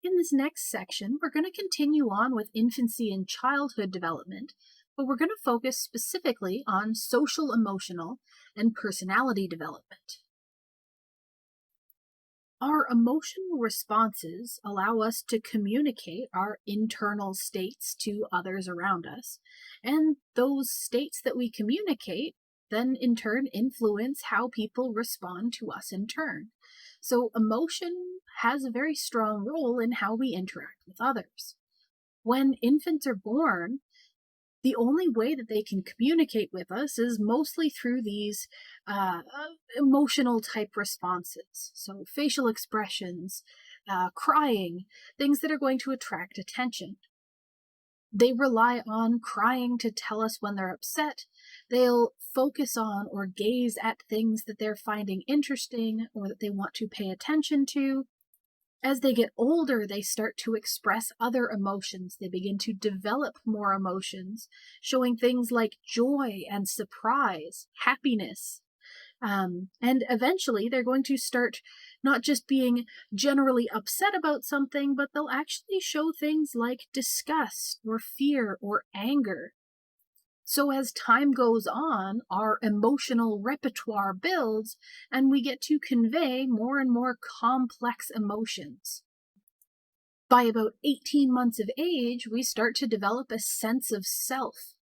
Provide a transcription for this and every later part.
In this next section, we're going to continue on with infancy and childhood development, but we're going to focus specifically on social, emotional, and personality development. Our emotional responses allow us to communicate our internal states to others around us, and those states that we communicate then in turn influence how people respond to us in turn. So emotion has a very strong role in how we interact with others. When infants are born, the only way that they can communicate with us is mostly through these emotional type responses. So facial expressions, crying, things that are going to attract attention. They rely on crying to tell us when they're upset. They'll focus on or gaze at things that they're finding interesting or that they want to pay attention to. As they get older, they start to express other emotions. They begin to develop more emotions, showing things like joy and surprise, happiness. And eventually they're going to start not just being generally upset about something, but they'll actually show things like disgust or fear or anger. So as time goes on, our emotional repertoire builds, and we get to convey more and more complex emotions. By about 18 months of age, we start to develop a sense of self.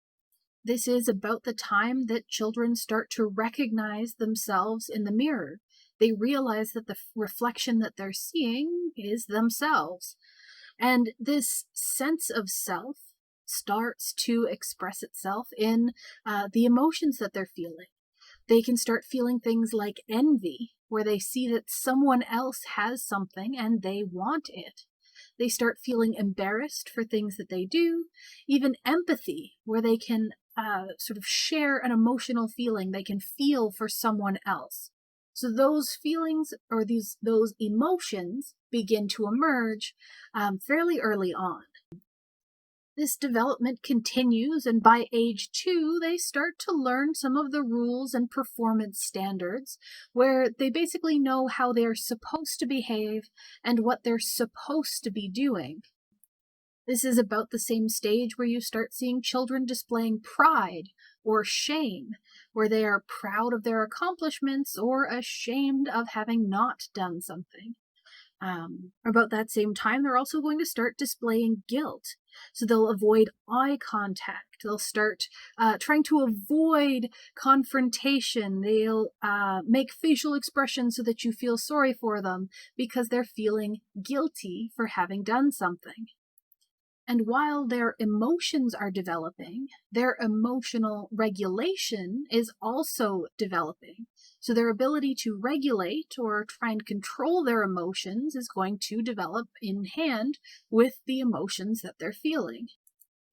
This is about the time that children start to recognize themselves in the mirror. They realize that the reflection that they're seeing is themselves. And this sense of self starts to express itself in the emotions that they're feeling. They can start feeling things like envy, where they see that someone else has something and they want it. They start feeling embarrassed for things that they do. Even empathy, where they can sort of share an emotional feeling. They can feel for someone else. So those feelings or those emotions begin to emerge fairly early on. This development continues, and by age 2, they start to learn some of the rules and performance standards, where they basically know how they're supposed to behave and what they're supposed to be doing. This is about the same stage where you start seeing children displaying pride or shame, where they are proud of their accomplishments or ashamed of having not done something. About that same time, they're also going to start displaying guilt. So they'll avoid eye contact. They'll start trying to avoid confrontation. They'll make facial expressions so that you feel sorry for them because they're feeling guilty for having done something. And while their emotions are developing, their emotional regulation is also developing. So their ability to regulate or try and control their emotions is going to develop in hand with the emotions that they're feeling.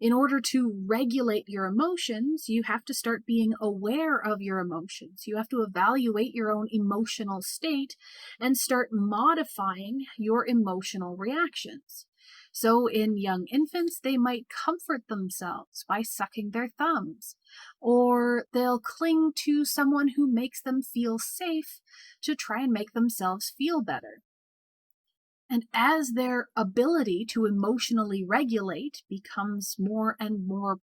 In order to regulate your emotions, you have to start being aware of your emotions. You have to evaluate your own emotional state and start modifying your emotional reactions. So in young infants, they might comfort themselves by sucking their thumbs, or they'll cling to someone who makes them feel safe to try and make themselves feel better. And as their ability to emotionally regulate becomes more and more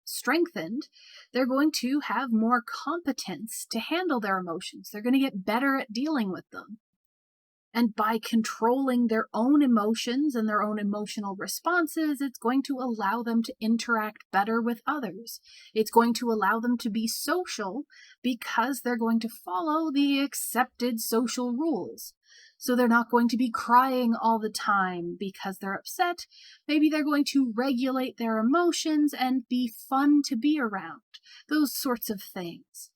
strengthened, they're going to have more competence to handle their emotions. They're going to get better at dealing with them. And by controlling their own emotions and their own emotional responses, it's going to allow them to interact better with others. It's going to allow them to be social because they're going to follow the accepted social rules. So they're not going to be crying all the time because they're upset. Maybe they're going to regulate their emotions and be fun to be around. Those sorts of things.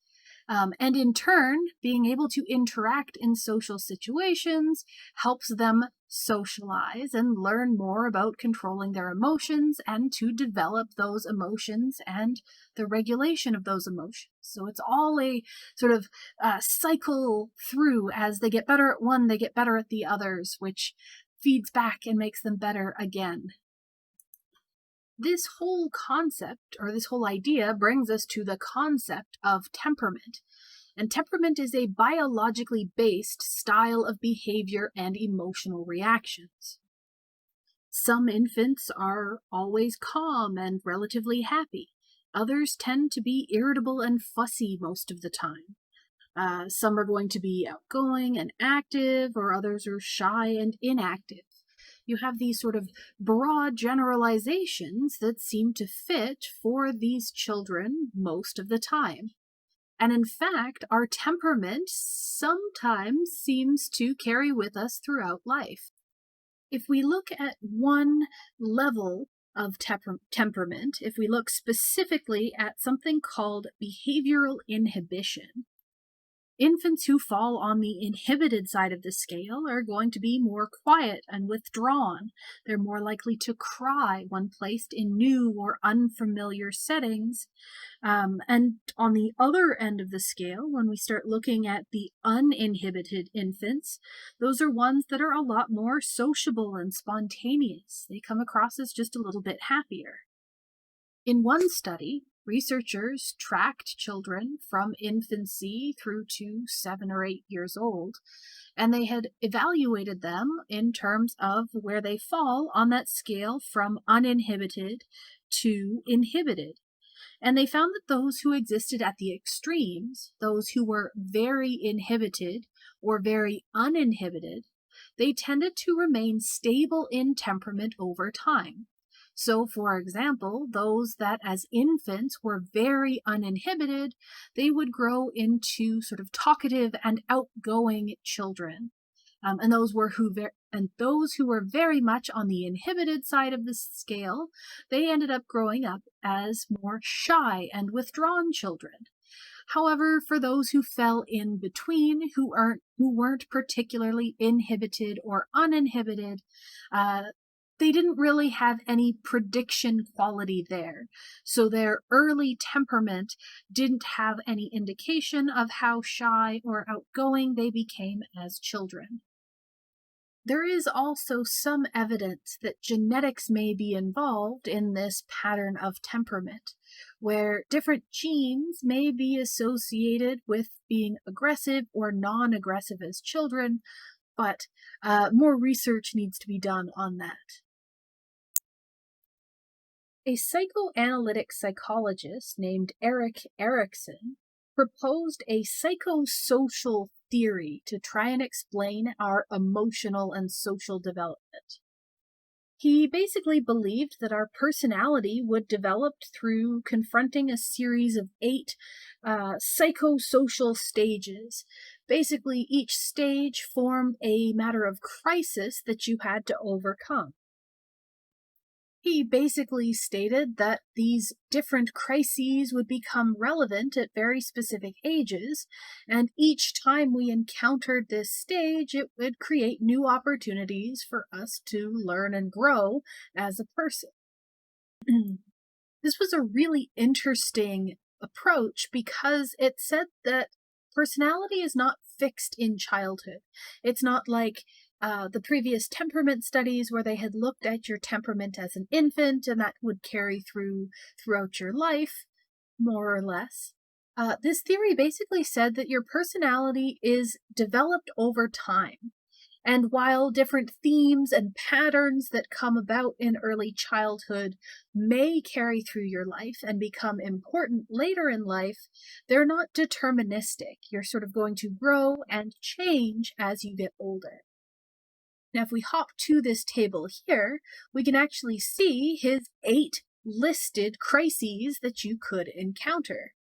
And in turn, being able to interact in social situations helps them socialize and learn more about controlling their emotions and to develop those emotions and the regulation of those emotions. So it's all a sort of cycle through. As they get better at one, they get better at the others, which feeds back and makes them better again. This whole concept, or this whole idea, brings us to the concept of temperament. And temperament is a biologically based style of behavior and emotional reactions. Some infants are always calm and relatively happy. Others tend to be irritable and fussy most of the time. Some are going to be outgoing and active, or others are shy and inactive. You have these sort of broad generalizations that seem to fit for these children most of the time. And in fact, our temperament sometimes seems to carry with us throughout life. If we look at one level of temperament, if we look specifically at something called behavioral inhibition, infants who fall on the inhibited side of the scale are going to be more quiet and withdrawn. They're more likely to cry when placed in new or unfamiliar settings. And on the other end of the scale, when we start looking at the uninhibited infants, those are ones that are a lot more sociable and spontaneous. They come across as just a little bit happier. In one study, researchers tracked children from infancy through to 7 or 8 years old, and they had evaluated them in terms of where they fall on that scale from uninhibited to inhibited. And they found that those who existed at the extremes, those who were very inhibited or very uninhibited, they tended to remain stable in temperament over time. So, for example, those that as infants were very uninhibited, they would grow into sort of talkative and outgoing children. And those who were very much on the inhibited side of the scale, they ended up growing up as more shy and withdrawn children. However, for those who fell in between, who weren't particularly inhibited or uninhibited, they didn't really have any prediction quality there. So their early temperament didn't have any indication of how shy or outgoing they became as children. There is also some evidence that genetics may be involved in this pattern of temperament, where different genes may be associated with being aggressive or non-aggressive as children, but more research needs to be done on that. A psychoanalytic psychologist named Erik Erikson proposed a psychosocial theory to try and explain our emotional and social development. He basically believed that our personality would develop through confronting a series of 8 psychosocial stages. Basically, each stage formed a matter of crisis that you had to overcome. He basically stated that these different crises would become relevant at very specific ages, and each time we encountered this stage, it would create new opportunities for us to learn and grow as a person. This was a really interesting approach because it said that personality is not fixed in childhood. It's not like the previous temperament studies where they had looked at your temperament as an infant and that would carry throughout your life, more or less. This theory basically said that your personality is developed over time. And while different themes and patterns that come about in early childhood may carry through your life and become important later in life, they're not deterministic. You're sort of going to grow and change as you get older. Now, if we hop to this table here, we can actually see his 8 listed crises that you could encounter.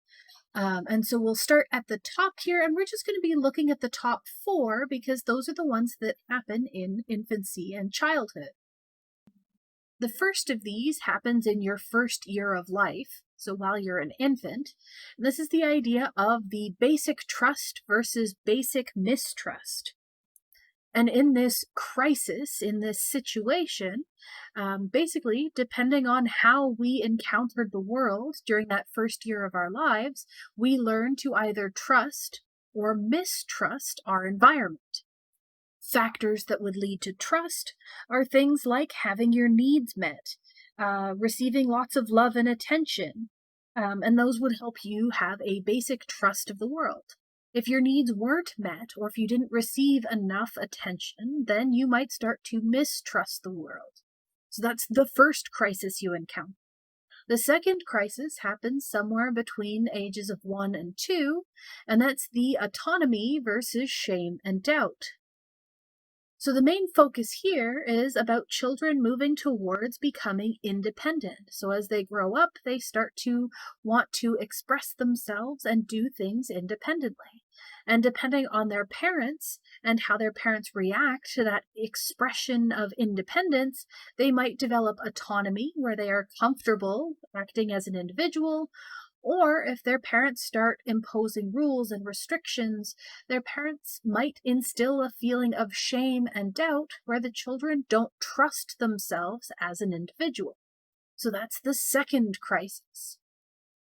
And so we'll start at the top here, and we're just going to be looking at the top 4 because those are the ones that happen in infancy and childhood. The first of these happens in your first year of life, so while you're an infant. And this is the idea of the basic trust versus basic mistrust. And in this crisis, in this situation, basically, depending on how we encountered the world during that first year of our lives, we learn to either trust or mistrust our environment. Factors that would lead to trust are things like having your needs met, receiving lots of love and attention, and those would help you have a basic trust of the world. If your needs weren't met, or if you didn't receive enough attention, then you might start to mistrust the world. So that's the first crisis you encounter. The second crisis happens somewhere between ages of 1 and 2, and that's the autonomy versus shame and doubt. So the main focus here is about children moving towards becoming independent. So as they grow up, they start to want to express themselves and do things independently. And depending on their parents and how their parents react to that expression of independence, they might develop autonomy where they are comfortable acting as an individual, or if their parents start imposing rules and restrictions, their parents might instill a feeling of shame and doubt where the children don't trust themselves as an individual. So that's the second crisis.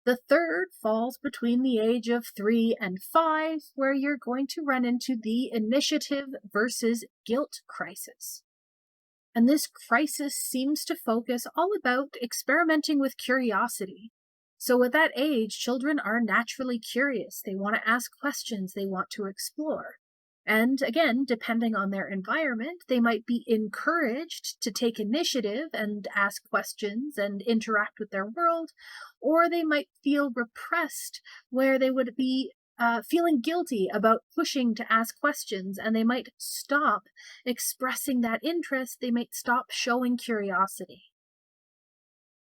The third falls between the age of 3 and 5, where you're going to run into the initiative versus guilt crisis. And this crisis seems to focus all about experimenting with curiosity. So at that age, children are naturally curious. They want to ask questions, they want to explore. And again, depending on their environment, they might be encouraged to take initiative and ask questions and interact with their world, or they might feel repressed where they would be feeling guilty about pushing to ask questions, and they might stop expressing that interest, they might stop showing curiosity.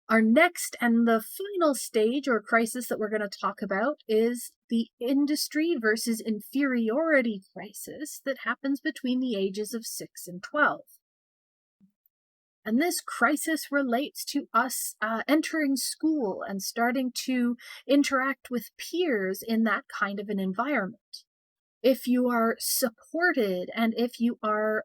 Our next and the final stage or crisis that we're going to talk about is the industry versus inferiority crisis that happens between the ages of 6 and 12. And this crisis relates to us entering school and starting to interact with peers in that kind of an environment. If you are supported and if you are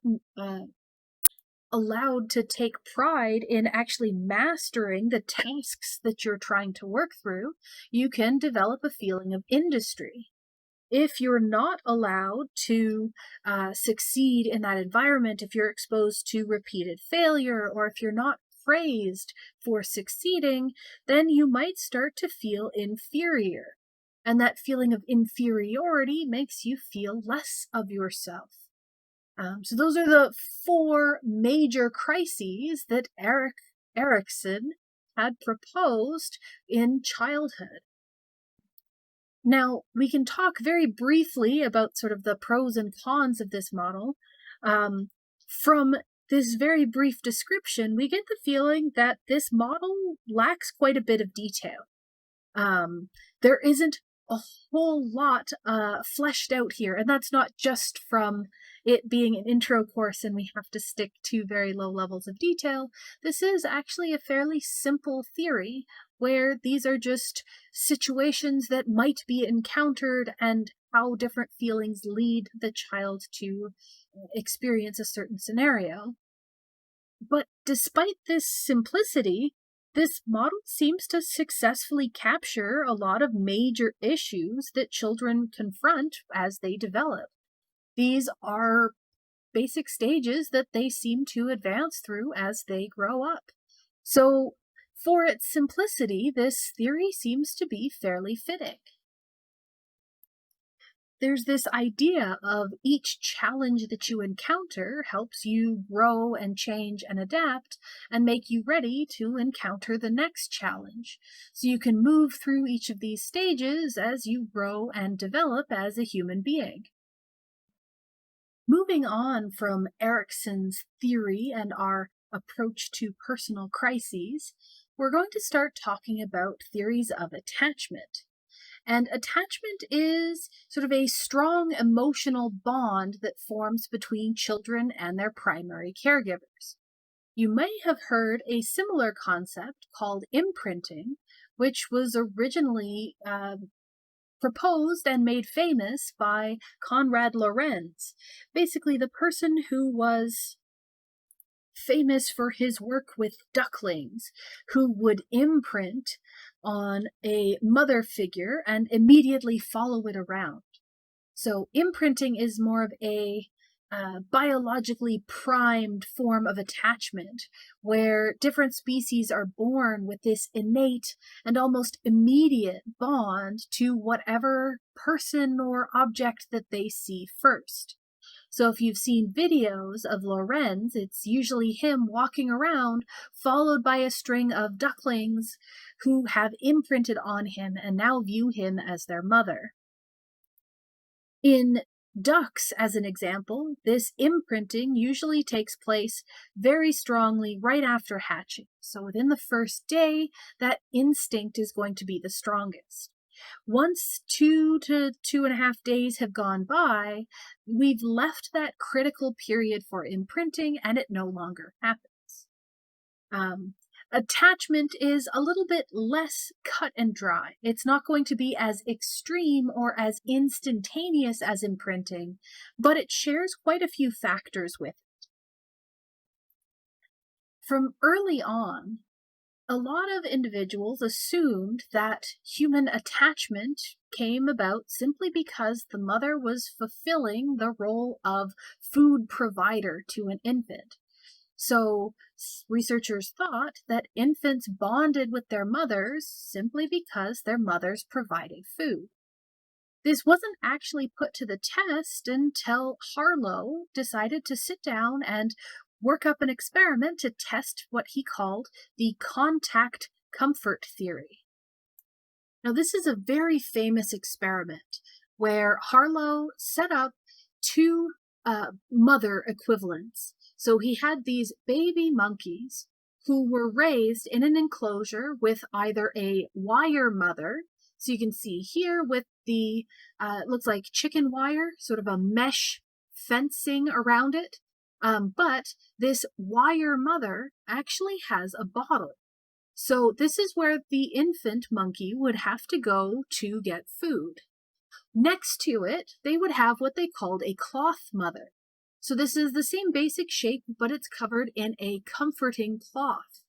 allowed to take pride in actually mastering the tasks that you're trying to work through, you can develop a feeling of industry. If you're not allowed to succeed in that environment, if you're exposed to repeated failure, or if you're not praised for succeeding, then you might start to feel inferior. And that feeling of inferiority makes you feel less of yourself. So those are the 4 major crises that Erikson had proposed in childhood. Now, we can talk very briefly about sort of the pros and cons of this model. From this very brief description, we get the feeling that this model lacks quite a bit of detail. There isn't a whole lot fleshed out here, and that's not just from it being an intro course and we have to stick to very low levels of detail. This is actually a fairly simple theory where these are just situations that might be encountered and how different feelings lead the child to experience a certain scenario. But despite this simplicity, this model seems to successfully capture a lot of major issues that children confront as they develop. These are basic stages that they seem to advance through as they grow up. So, for its simplicity, this theory seems to be fairly fitting. There's this idea of each challenge that you encounter helps you grow and change and adapt and make you ready to encounter the next challenge. So you can move through each of these stages as you grow and develop as a human being. Moving on from Erikson's theory and our approach to personal crises, we're going to start talking about theories of attachment. And attachment is sort of a strong emotional bond that forms between children and their primary caregivers. You may have heard a similar concept called imprinting, which was originally proposed and made famous by Konrad Lorenz, basically the person who was famous for his work with ducklings, who would imprint on a mother figure and immediately follow it around. So imprinting is more of a biologically primed form of attachment, where different species are born with this innate and almost immediate bond to whatever person or object that they see first. So if you've seen videos of Lorenz, it's usually him walking around, followed by a string of ducklings who have imprinted on him and now view him as their mother. In ducks, as an example, this imprinting usually takes place very strongly right after hatching. So within the first day, that instinct is going to be the strongest. Once 2 to 2.5 days have gone by, we've left that critical period for imprinting and it no longer happens. Attachment is a little bit less cut and dry. It's not going to be as extreme or as instantaneous as imprinting, but it shares quite a few factors with it. From early on, a lot of individuals assumed that human attachment came about simply because the mother was fulfilling the role of food provider to an infant. So researchers thought that infants bonded with their mothers simply because their mothers provided food. This wasn't actually put to the test until Harlow decided to sit down and work up an experiment to test what he called the contact comfort theory. Now, this is a very famous experiment where Harlow set up two mother equivalents. So he had these baby monkeys who were raised in an enclosure with either a wire mother. So you can see here with the, it looks like chicken wire, sort of a mesh fencing around it. But this wire mother actually has a bottle. So this is where the infant monkey would have to go to get food. Next to it, they would have what they called a cloth mother. So this is the same basic shape, but it's covered in a comforting cloth.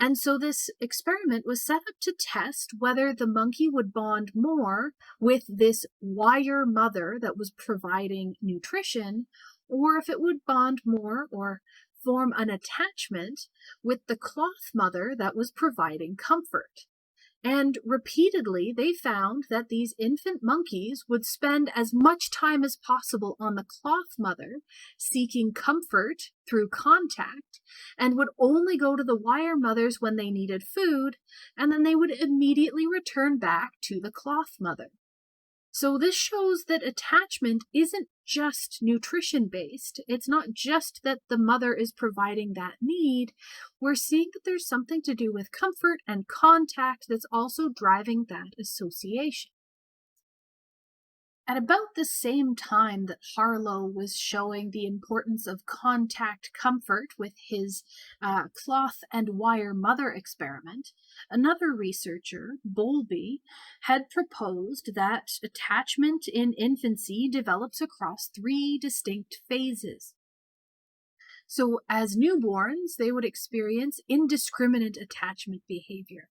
And so this experiment was set up to test whether the monkey would bond more with this wire mother that was providing nutrition, or if it would bond more or form an attachment with the cloth mother that was providing comfort. And repeatedly, they found that these infant monkeys would spend as much time as possible on the cloth mother, seeking comfort through contact, and would only go to the wire mothers when they needed food, and then they would immediately return back to the cloth mother. So this shows that attachment isn't just nutrition-based. It's not just that the mother is providing that need. We're seeing that there's something to do with comfort and contact that's also driving that association. At about the same time that Harlow was showing the importance of contact comfort with his cloth and wire mother experiment, another researcher, Bowlby, had proposed that attachment in infancy develops across 3 distinct phases. So as newborns, they would experience indiscriminate attachment behavior.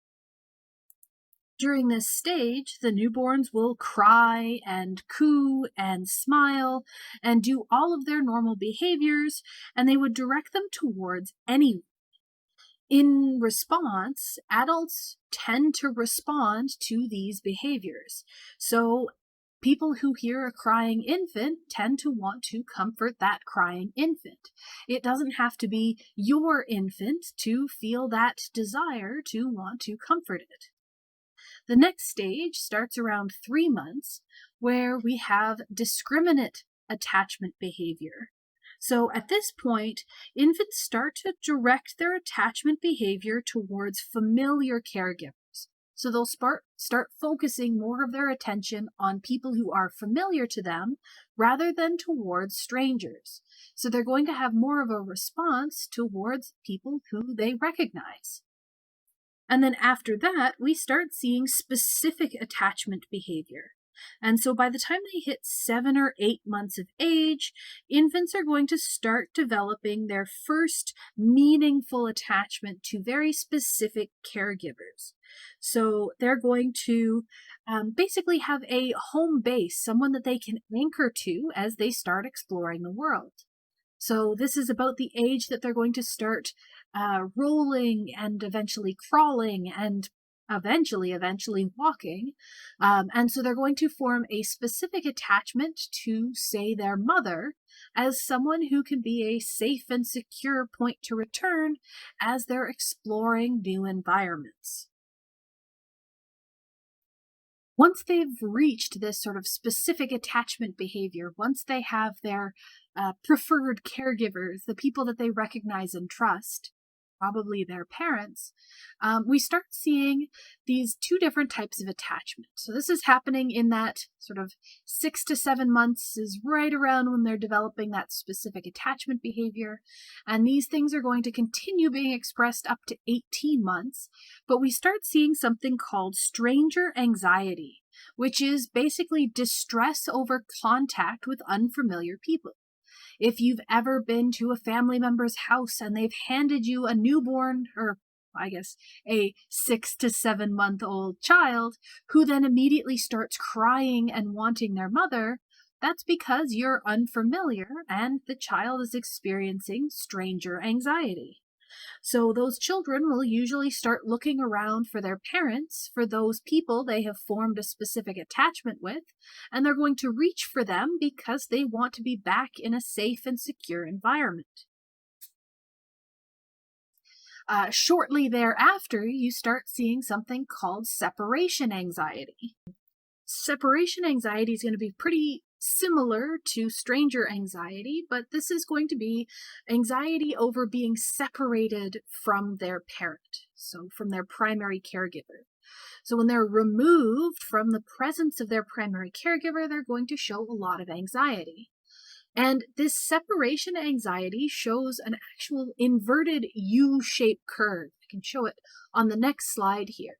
During this stage, the newborns will cry and coo and smile and do all of their normal behaviors, and they would direct them towards anyone. In response, adults tend to respond to these behaviors. So people who hear a crying infant tend to want to comfort that crying infant. It doesn't have to be your infant to feel that desire to want to comfort it. The next stage starts around 3 months, where we have discriminate attachment behavior. So at this point, infants start to direct their attachment behavior towards familiar caregivers. So they'll start focusing more of their attention on people who are familiar to them rather than towards strangers. So they're going to have more of a response towards people who they recognize. And then after that, we start seeing specific attachment behavior. And so by the time they hit 7 or 8 months of age, infants are going to start developing their first meaningful attachment to very specific caregivers. So they're going to basically have a home base, someone that they can anchor to as they start exploring the world. So this is about the age that they're going to start rolling and eventually crawling and eventually walking. And so they're going to form a specific attachment to, say, their mother as someone who can be a safe and secure point to return as they're exploring new environments. Once they've reached this sort of specific attachment behavior, once they have their preferred caregivers, the people that they recognize and trust, probably their parents, we start seeing these two different types of attachment. So this is happening in that sort of 6 to 7 months is right around when they're developing that specific attachment behavior. And these things are going to continue being expressed up to 18 months. But we start seeing something called stranger anxiety, which is basically distress over contact with unfamiliar people. If you've ever been to a family member's house and they've handed you a newborn, or I guess a 6 to 7 month old child, who then immediately starts crying and wanting their mother, that's because you're unfamiliar and the child is experiencing stranger anxiety. So those children will usually start looking around for their parents, for those people they have formed a specific attachment with, and they're going to reach for them because they want to be back in a safe and secure environment. Shortly thereafter, you start seeing something called separation anxiety. Separation anxiety is going to be pretty similar to stranger anxiety, but this is going to be anxiety over being separated from their parent, so from their primary caregiver. So when they're removed from the presence of their primary caregiver, they're going to show a lot of anxiety. And this separation anxiety shows an actual inverted U-shaped curve. I can show it on the next slide here.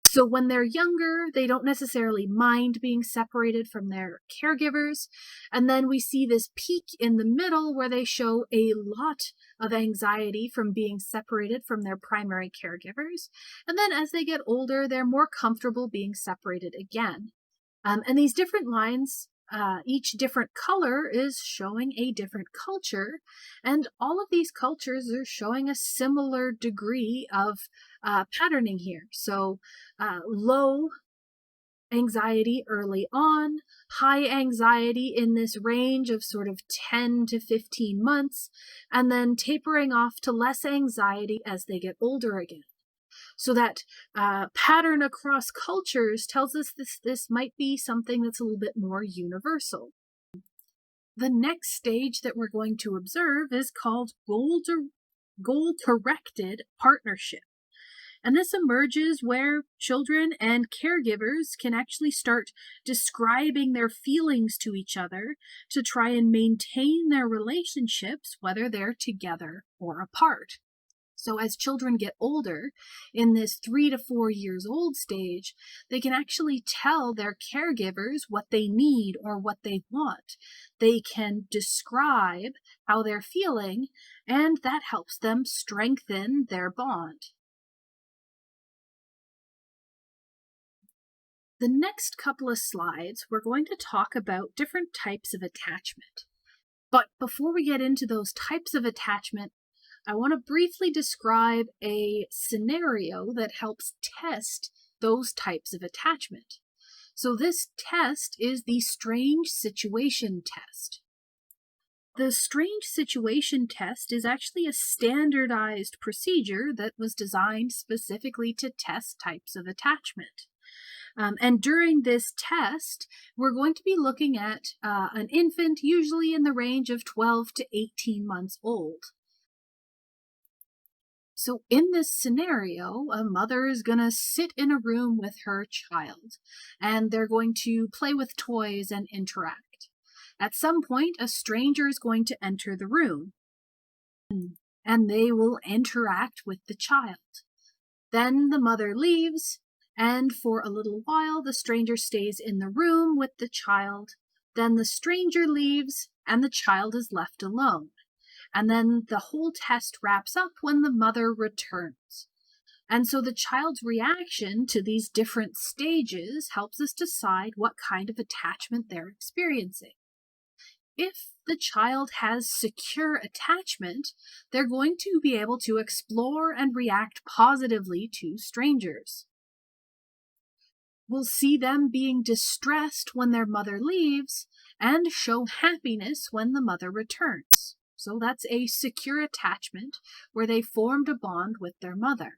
So when they're younger, they don't necessarily mind being separated from their caregivers. And then we see this peak in the middle where they show a lot of anxiety from being separated from their primary caregivers. And then as they get older, they're more comfortable being separated again. And these different lines, each different color is showing a different culture, and all of these cultures are showing a similar degree of patterning here. So low anxiety early on, high anxiety in this range of sort of 10 to 15 months, and then tapering off to less anxiety as they get older again. So that pattern across cultures tells us this might be something that's a little bit more universal. The next stage that we're going to observe is called goal-directed partnership. And this emerges where children and caregivers can actually start describing their feelings to each other to try and maintain their relationships, whether they're together or apart. So as children get older, in this 3 to 4 years old stage, they can actually tell their caregivers what they need or what they want. They can describe how they're feeling, and that helps them strengthen their bond. The next couple of slides, we're going to talk about different types of attachment. But before we get into those types of attachment, I want to briefly describe a scenario that helps test those types of attachment. So this test is the strange situation test. The strange situation test is actually a standardized procedure that was designed specifically to test types of attachment. And during this test, we're going to be looking at an infant, usually in the range of 12 to 18 months old. So in this scenario, a mother is going to sit in a room with her child, and they're going to play with toys and interact. At some point, a stranger is going to enter the room, and they will interact with the child. Then the mother leaves, and for a little while, the stranger stays in the room with the child. Then the stranger leaves, and the child is left alone. And then the whole test wraps up when the mother returns. And so the child's reaction to these different stages helps us decide what kind of attachment they're experiencing. If the child has secure attachment, they're going to be able to explore and react positively to strangers. will see them being distressed when their mother leaves and show happiness when the mother returns. So that's a secure attachment where they formed a bond with their mother.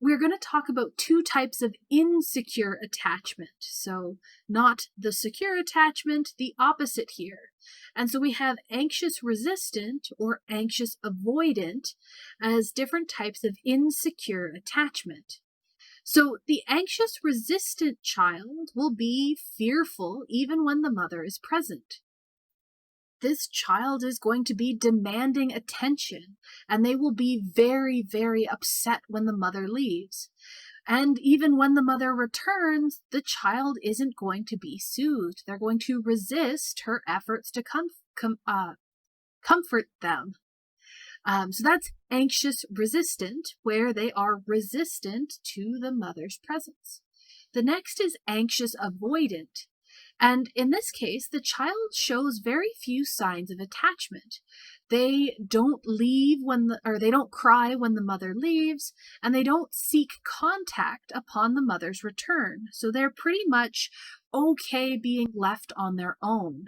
We're going to talk about two types of insecure attachment. So, not the secure attachment, the opposite here. And so we have anxious resistant or anxious avoidant as different types of insecure attachment. So, the anxious resistant child will be fearful even when the mother is present. This child is going to be demanding attention, and they will be very, very upset when the mother leaves. And even when the mother returns, the child isn't going to be soothed. They're going to resist her efforts to comfort them. So that's anxious resistant, where they are resistant to the mother's presence. The next is anxious avoidant. And in this case, the child shows very few signs of attachment. They don't leave they don't cry when the mother leaves, and they don't seek contact upon the mother's return. So they're pretty much okay being left on their own.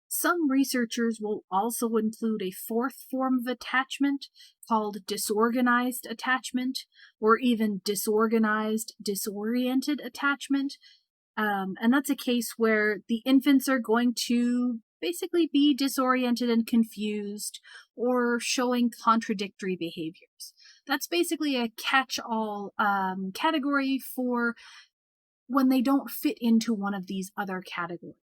Some researchers will also include a fourth form of attachment called disorganized attachment, or even disorganized, disoriented attachment. And that's a case where the infants are going to basically be disoriented and confused or showing contradictory behaviors. That's basically a catch-all category for when they don't fit into one of these other categories.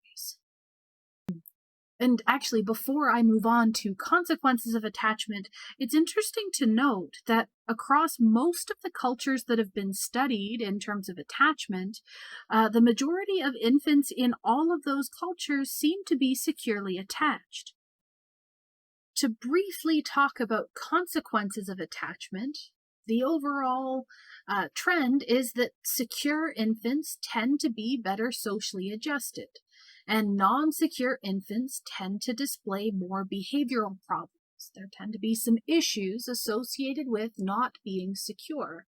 And actually, before I move on to consequences of attachment, it's interesting to note that across most of the cultures that have been studied in terms of attachment, the majority of infants in all of those cultures seem to be securely attached. To briefly talk about consequences of attachment, the overall trend is that secure infants tend to be better socially adjusted, and non-secure infants tend to display more behavioral problems. There tend to be some issues associated with not being secure.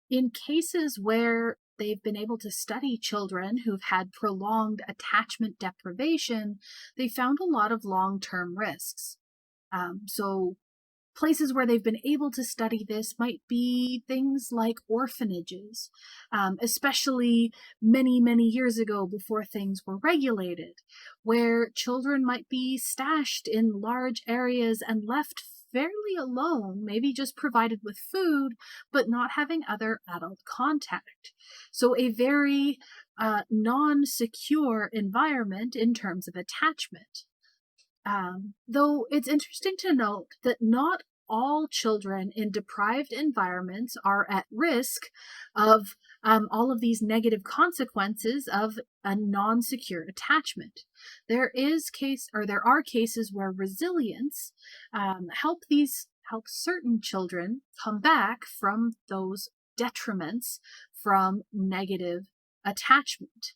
In cases where they've been able to study children who've had prolonged attachment deprivation, they found a lot of long-term risks. So places where they've been able to study this might be things like orphanages, especially many, many years ago before things were regulated, where children might be stashed in large areas and left fairly alone, maybe just provided with food, but not having other adult contact. So a very non-secure environment in terms of attachment. Though it's interesting to note that not all children in deprived environments are at risk of all of these negative consequences of a non-secure attachment. There are cases where resilience helps certain children come back from those detriments from negative attachment.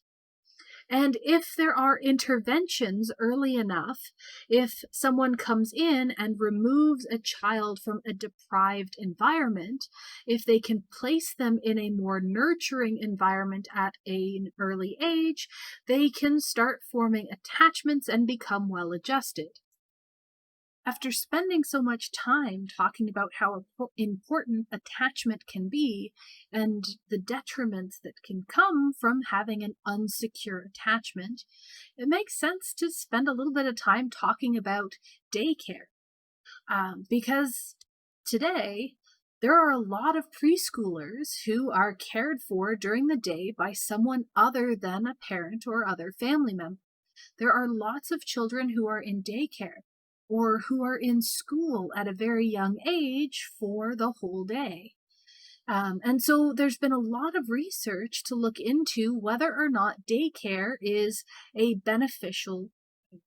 And if there are interventions early enough, if someone comes in and removes a child from a deprived environment, if they can place them in a more nurturing environment at an early age, they can start forming attachments and become well adjusted. After spending so much time talking about how important attachment can be and the detriments that can come from having an unsecure attachment, it makes sense to spend a little bit of time talking about daycare. Because today, there are a lot of preschoolers who are cared for during the day by someone other than a parent or other family member. There are lots of children who are in daycare or who are in school at a very young age for the whole day. And so there's been a lot of research to look into whether or not daycare is a beneficial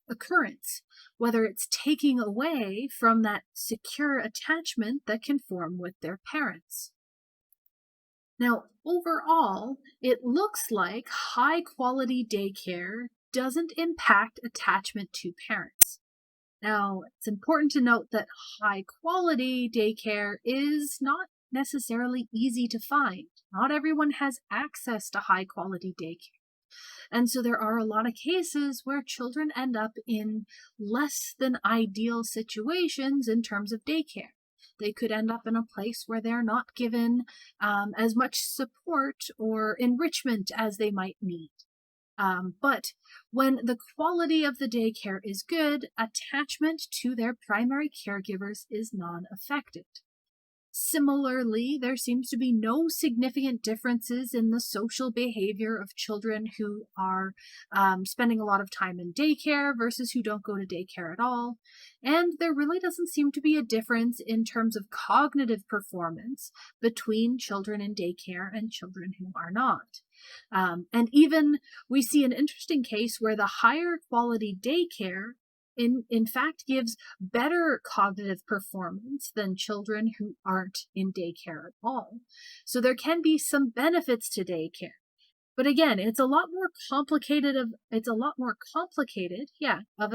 occurrence, whether it's taking away from that secure attachment that can form with their parents. Now, overall, it looks like high quality daycare doesn't impact attachment to parents. Now, it's important to note that high quality daycare is not necessarily easy to find. Not everyone has access to high quality daycare. And so there are a lot of cases where children end up in less than ideal situations in terms of daycare. They could end up in a place where they're not given as much support or enrichment as they might need. But when the quality of the daycare is good, attachment to their primary caregivers is non-affected. Similarly, there seems to be no significant differences in the social behavior of children who are spending a lot of time in daycare versus who don't go to daycare at all. And there really doesn't seem to be a difference in terms of cognitive performance between children in daycare and children who are not. And even we see an interesting case where the higher quality daycare in fact gives better cognitive performance than children who aren't in daycare at all. So there can be some benefits to daycare. But again, it's a lot more complicated of a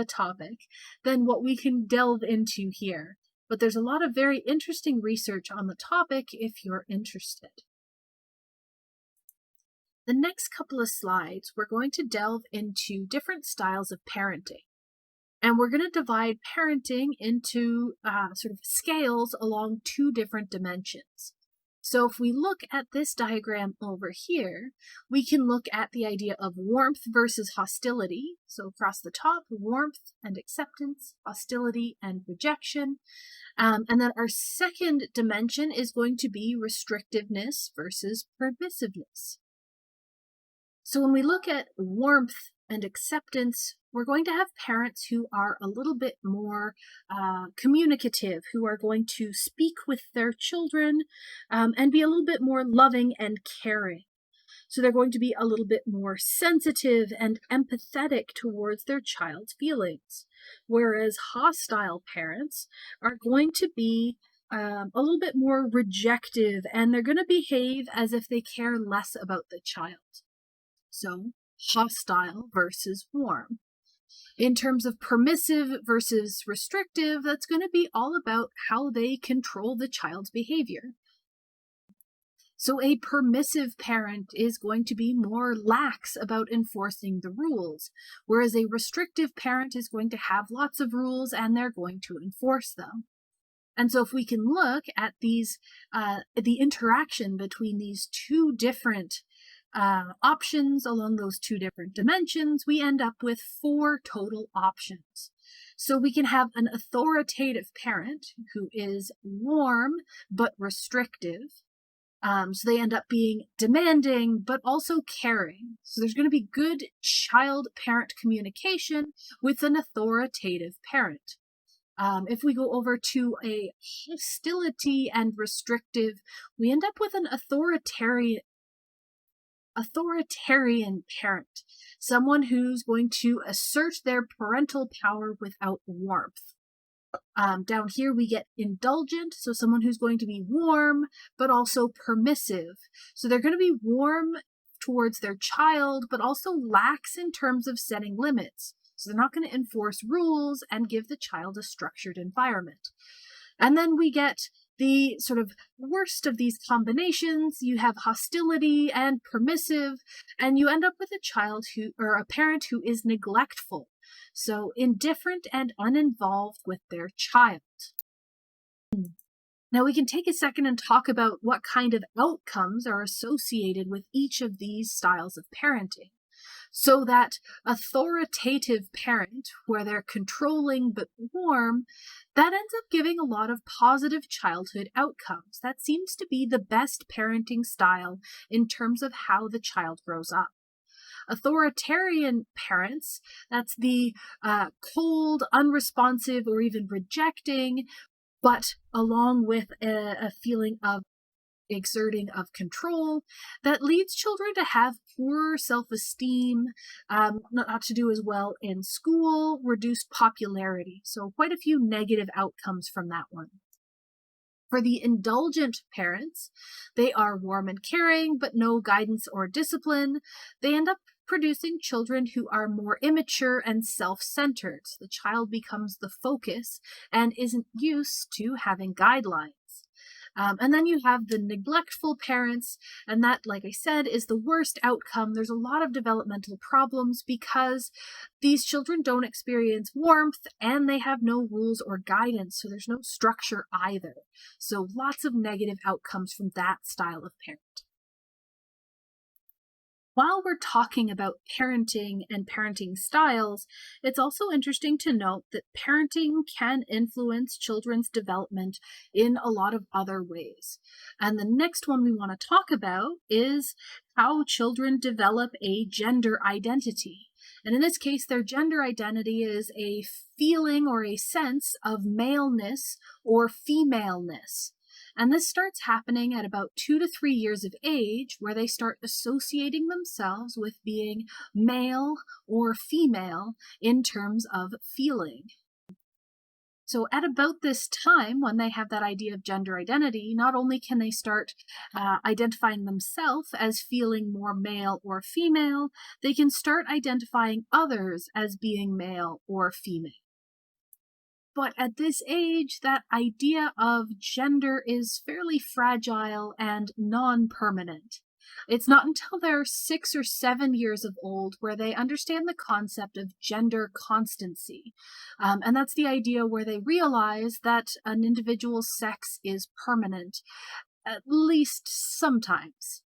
topic than what we can delve into here. But there's a lot of very interesting research on the topic if you're interested. The next couple of slides, we're going to delve into different styles of parenting. And we're going to divide parenting into sort of scales along two different dimensions. So if we look at this diagram over here, we can look at the idea of warmth versus hostility. So across the top, warmth and acceptance, hostility and rejection. And then our second dimension is going to be restrictiveness versus permissiveness. So when we look at warmth and acceptance, we're going to have parents who are a little bit more communicative, who are going to speak with their children and be a little bit more loving and caring. So they're going to be a little bit more sensitive and empathetic towards their child's feelings. Whereas hostile parents are going to be a little bit more rejective, and they're going to behave as if they care less about the child. So hostile versus warm. In terms of permissive versus restrictive, that's going to be all about how they control the child's behavior. So a permissive parent is going to be more lax about enforcing the rules, whereas a restrictive parent is going to have lots of rules and they're going to enforce them. And so if we can look at these, the interaction between these two different options along those two different dimensions, we end up with 4 total options. So we can have an authoritative parent who is warm but restrictive. So they end up being demanding but also caring. So there's going to be good child-parent communication with an authoritative parent. If we go over to a hostility and restrictive, we end up with an authoritarian parent, someone who's going to assert their parental power without warmth. Down here we get indulgent, so someone who's going to be warm but also permissive. So they're going to be warm towards their child but also lax in terms of setting limits. So they're not going to enforce rules and give the child a structured environment. And then we get the sort of worst of these combinations. You have hostility and permissive, and you end up with a parent who is neglectful. So indifferent and uninvolved with their child. Now we can take a second and talk about what kind of outcomes are associated with each of these styles of parenting. So that authoritative parent, where they're controlling but warm, that ends up giving a lot of positive childhood outcomes. That seems to be the best parenting style in terms of how the child grows up. Authoritarian parents, that's the cold, unresponsive, or even rejecting, but along with a feeling of exerting of control, that leads children to have poor self-esteem, not to do as well in school, reduced popularity. So quite a few negative outcomes from that one. For the indulgent parents, they are warm and caring, but no guidance or discipline. They end up producing children who are more immature and self-centered. The child becomes the focus and isn't used to having guidelines. And then you have the neglectful parents, and that, like I said, is the worst outcome. There's a lot of developmental problems because these children don't experience warmth and they have no rules or guidance, so there's no structure either. So lots of negative outcomes from that style of parent. While we're talking about parenting and parenting styles, it's also interesting to note that parenting can influence children's development in a lot of other ways. And the next one we want to talk about is how children develop a gender identity. And in this case, their gender identity is a feeling or a sense of maleness or femaleness. And this starts happening at about 2 to 3 years of age, where they start associating themselves with being male or female in terms of feeling. So at about this time, when they have that idea of gender identity, not only can they start identifying themselves as feeling more male or female, they can start identifying others as being male or female. But at this age, that idea of gender is fairly fragile and non-permanent. It's not until they're 6 or 7 years of old where they understand the concept of gender constancy. And that's the idea where they realize that an individual's sex is permanent, at least sometimes.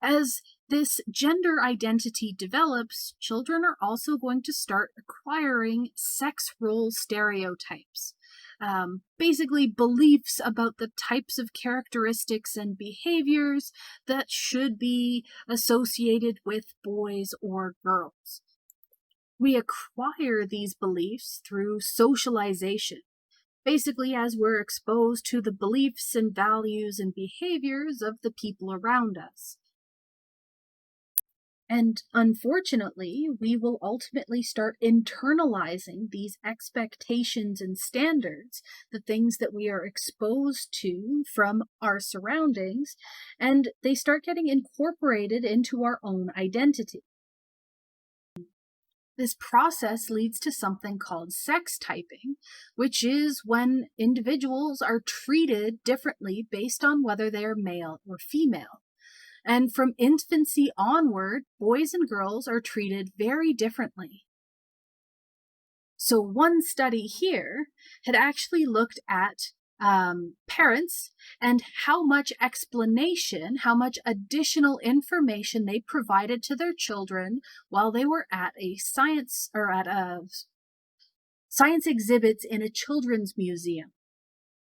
As this gender identity develops, children are also going to start acquiring sex role stereotypes. Basically, beliefs about the types of characteristics and behaviors that should be associated with boys or girls. We acquire these beliefs through socialization. Basically, as we're exposed to the beliefs and values and behaviors of the people around us. And unfortunately, we will ultimately start internalizing these expectations and standards, the things that we are exposed to from our surroundings, and they start getting incorporated into our own identity. This process leads to something called sex typing, which is when individuals are treated differently based on whether they are male or female. And from infancy onward, boys and girls are treated very differently. So one study here had actually looked at parents and how much explanation, how much additional information they provided to their children while they were at a science exhibits in a children's museum.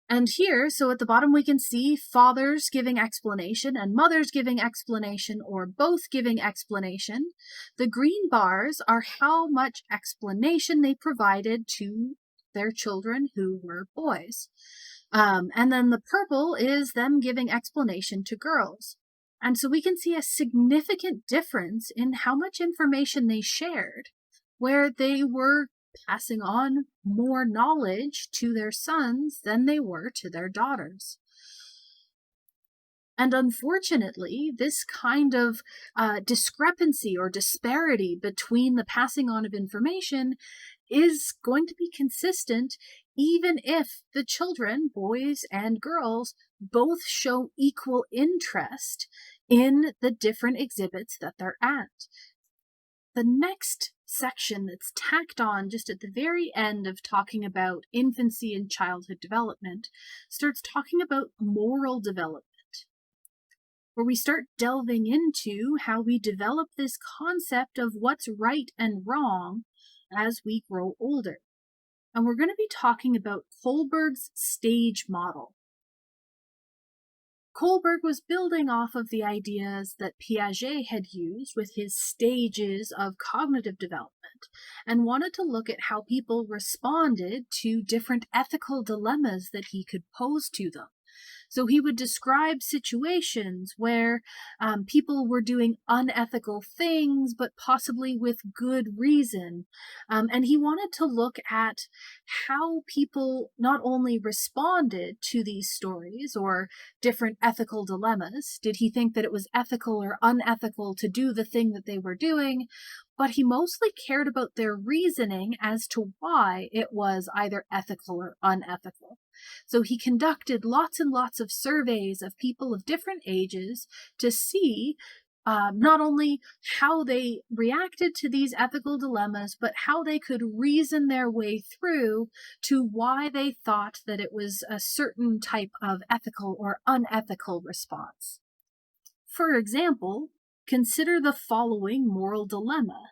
And here, so at the bottom we can see fathers giving explanation and mothers giving explanation or both giving explanation. The green bars are how much explanation they provided to their children who were boys. And then the purple is them giving explanation to girls. And so we can see a significant difference in how much information they shared, where they were passing on more knowledge to their sons than they were to their daughters. And unfortunately, this kind of discrepancy or disparity between the passing on of information is going to be consistent even if the children, boys and girls, both show equal interest in the different exhibits that they're at. The next section that's tacked on just at the very end of talking about infancy and childhood development starts talking about moral development, where we start delving into how we develop this concept of what's right and wrong as we grow older. And we're going to be talking about Kohlberg's stage model. Kohlberg was building off of the ideas that Piaget had used with his stages of cognitive development and wanted to look at how people responded to different ethical dilemmas that he could pose to them. So he would describe situations where people were doing unethical things, but possibly with good reason. And he wanted to look at how people not only responded to these stories or different ethical dilemmas. Did he think that it was ethical or unethical to do the thing that they were doing? But he mostly cared about their reasoning as to why it was either ethical or unethical. So he conducted lots and lots of surveys of people of different ages to see not only how they reacted to these ethical dilemmas, but how they could reason their way through to why they thought that it was a certain type of ethical or unethical response. For example, consider the following moral dilemma.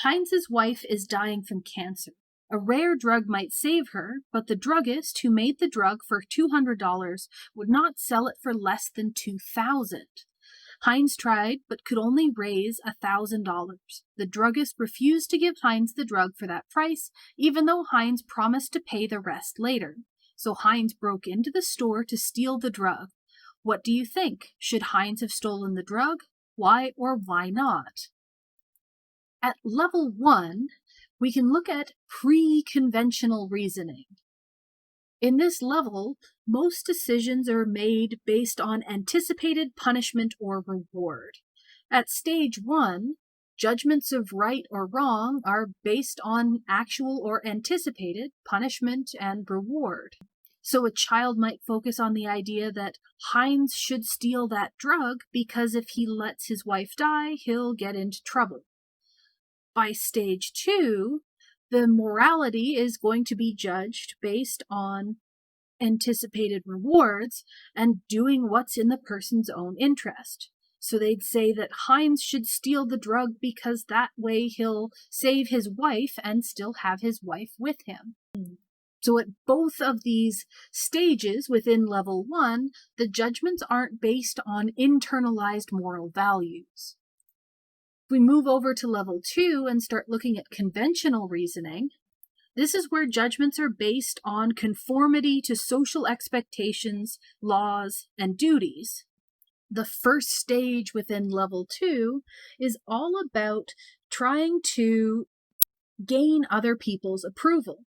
Heinz's wife is dying from cancer. A rare drug might save her, but the druggist who made the drug for $200 would not sell it for less than $2,000. Heinz tried, but could only raise $1,000. The druggist refused to give Heinz the drug for that price, even though Heinz promised to pay the rest later. So Heinz broke into the store to steal the drug. What do you think? Should Heinz have stolen the drug? Why or why not? At level 1, we can look at pre-conventional reasoning. In this level, most decisions are made based on anticipated punishment or reward. At stage 1, judgments of right or wrong are based on actual or anticipated punishment and reward. So a child might focus on the idea that Heinz should steal that drug because if he lets his wife die, he'll get into trouble. By stage 2, the morality is going to be judged based on anticipated rewards and doing what's in the person's own interest. So they'd say that Heinz should steal the drug because that way he'll save his wife and still have his wife with him. So at both of these stages within level 1, the judgments aren't based on internalized moral values. If we move over to level 2 and start looking at conventional reasoning, this is where judgments are based on conformity to social expectations, laws, and duties. The first stage within level 2 is all about trying to gain other people's approval.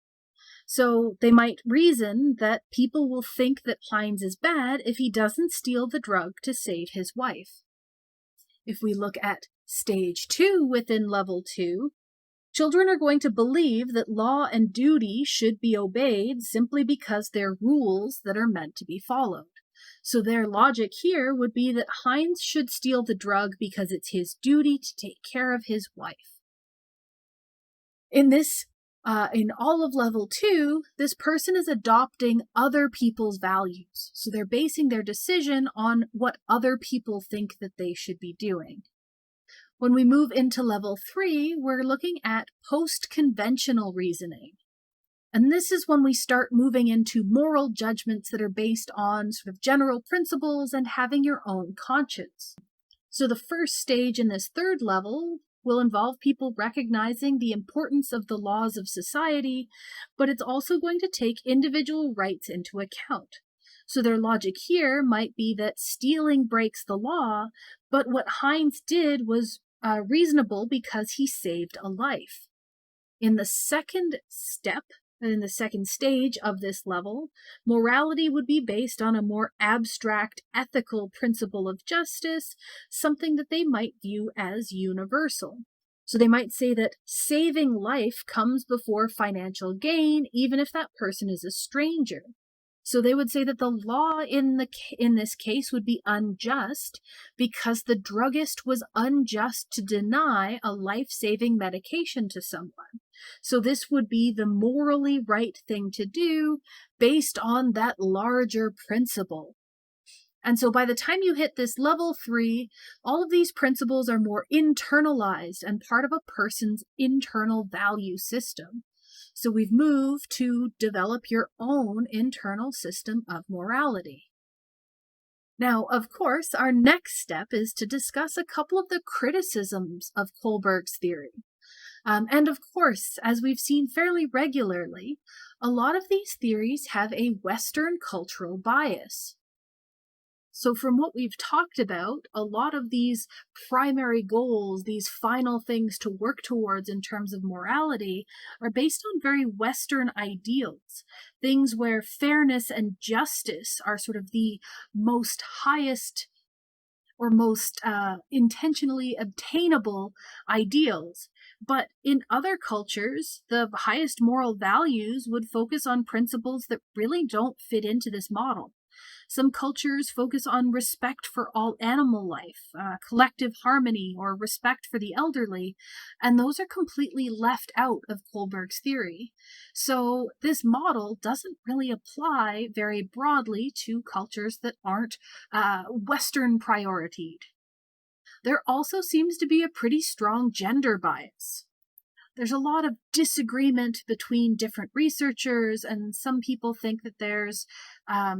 So they might reason that people will think that Heinz is bad if he doesn't steal the drug to save his wife. If we look at stage 2 within level 2, children are going to believe that law and duty should be obeyed simply because they're rules that are meant to be followed. So their logic here would be that Heinz should steal the drug because it's his duty to take care of his wife. In all of level 2, this person is adopting other people's values. So they're basing their decision on what other people think that they should be doing. When we move into level 3, we're looking at post-conventional reasoning. And this is when we start moving into moral judgments that are based on sort of general principles and having your own conscience. So the first stage in this third level will involve people recognizing the importance of the laws of society, but it's also going to take individual rights into account. So their logic here might be that stealing breaks the law, but what Heinz did was reasonable because he saved a life. In the second stage of this level, morality would be based on a more abstract ethical principle of justice, something that they might view as universal. So they might say that saving life comes before financial gain, even if that person is a stranger. So they would say that the law in this case would be unjust because the druggist was unjust to deny a life-saving medication to someone. So this would be the morally right thing to do based on that larger principle. And so by the time you hit this level 3, all of these principles are more internalized and part of a person's internal value system. So we've moved to develop your own internal system of morality. Now, of course, our next step is to discuss a couple of the criticisms of Kohlberg's theory. And of course, as we've seen fairly regularly, A lot of these theories have a Western cultural bias. So, from what we've talked about, a lot of these primary goals, these final things to work towards in terms of morality, are based on very Western ideals. Things where fairness and justice are sort of the most highest or most intentionally obtainable ideals. But in other cultures, the highest moral values would focus on principles that really don't fit into this model. Some cultures focus on respect for all animal life, collective harmony, or respect for the elderly, and those are completely left out of Kohlberg's theory. So, this model doesn't really apply very broadly to cultures that aren't Western prioritized. There also seems to be a pretty strong gender bias. There's a lot of disagreement between different researchers, and some people think that there's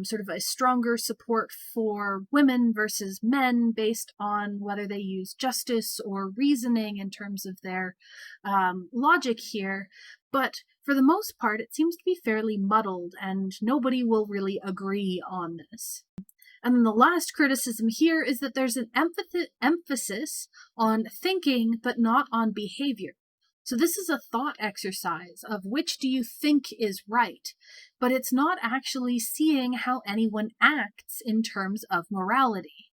sort of a stronger support for women versus men based on whether they use justice or reasoning in terms of their logic here. But for the most part, it seems to be fairly muddled, and nobody will really agree on this. And then the last criticism here is that there's an emphasis on thinking, but not on behavior. So this is a thought exercise of which do you think is right, but it's not actually seeing how anyone acts in terms of morality.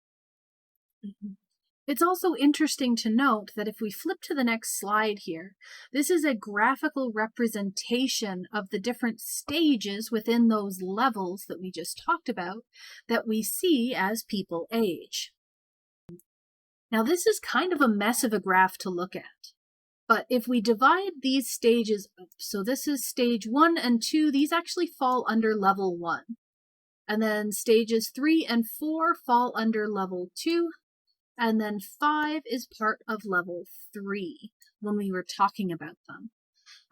It's also interesting to note that if we flip to the next slide here, this is a graphical representation of the different stages within those levels that we just talked about that we see as people age. Now, this is kind of a mess of a graph to look at. But if we divide these stages up, so this is stage 1 and 2, these actually fall under level 1. And then stages 3 and 4 fall under level 2. And then 5 is part of level 3 when we were talking about them.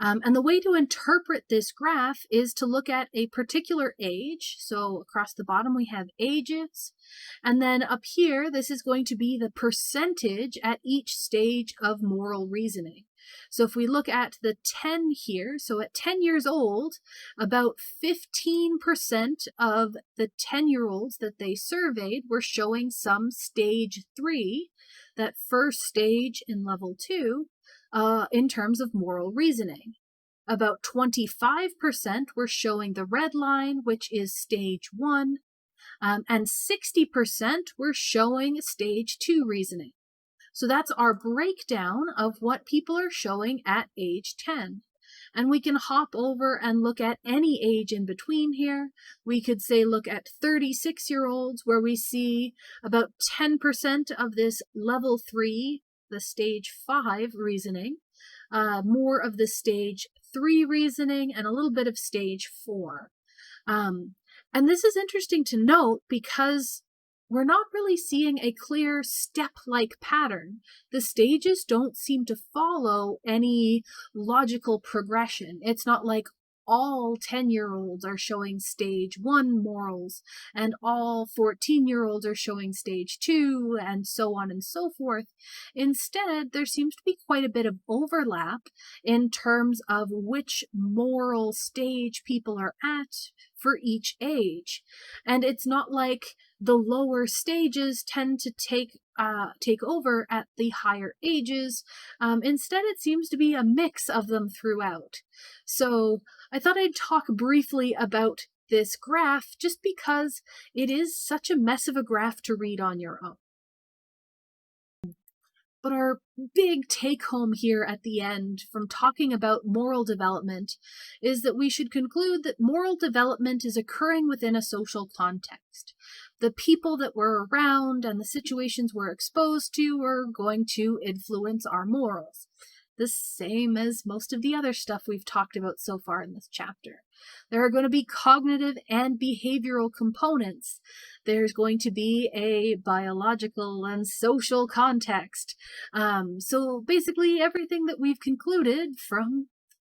And the way to interpret this graph is to look at a particular age. So across the bottom we have ages. And then up here, this is going to be the percentage at each stage of moral reasoning. So if we look at the 10 here, so at 10 years old, about 15% of the 10-year-olds that they surveyed were showing some stage 3, that first stage in level 2, in terms of moral reasoning. About 25% were showing the red line, which is stage 1, and 60% were showing stage 2 reasoning. So that's our breakdown of what people are showing at age 10. And we can hop over and look at any age in between here. We could say look at 36-year-olds where we see about 10% of this level 3, the stage 5 reasoning, more of the stage 3 reasoning, and a little bit of stage 4. And this is interesting to note because we're not really seeing a clear step-like pattern. The stages don't seem to follow any logical progression. It's not like all 10-year-olds are showing stage 1 morals, and all 14-year-olds are showing stage 2, and so on and so forth. Instead, there seems to be quite a bit of overlap in terms of which moral stage people are at for each age. And it's not like the lower stages tend to take over at the higher ages. Instead, it seems to be a mix of them throughout. So I thought I'd talk briefly about this graph just because it is such a mess of a graph to read on your own. But our big take home here at the end from talking about moral development is that we should conclude that moral development is occurring within a social context. The people that we're around and the situations we're exposed to are going to influence our morals. The same as most of the other stuff we've talked about so far in this chapter. There are going to be cognitive and behavioral components. There's going to be a biological and social context. So basically everything that we've concluded from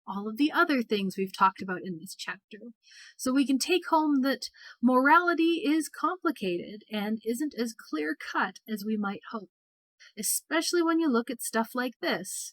all of the other things we've talked about in this chapter. So we can take home that morality is complicated and isn't as clear-cut as we might hope, especially when you look at stuff like this.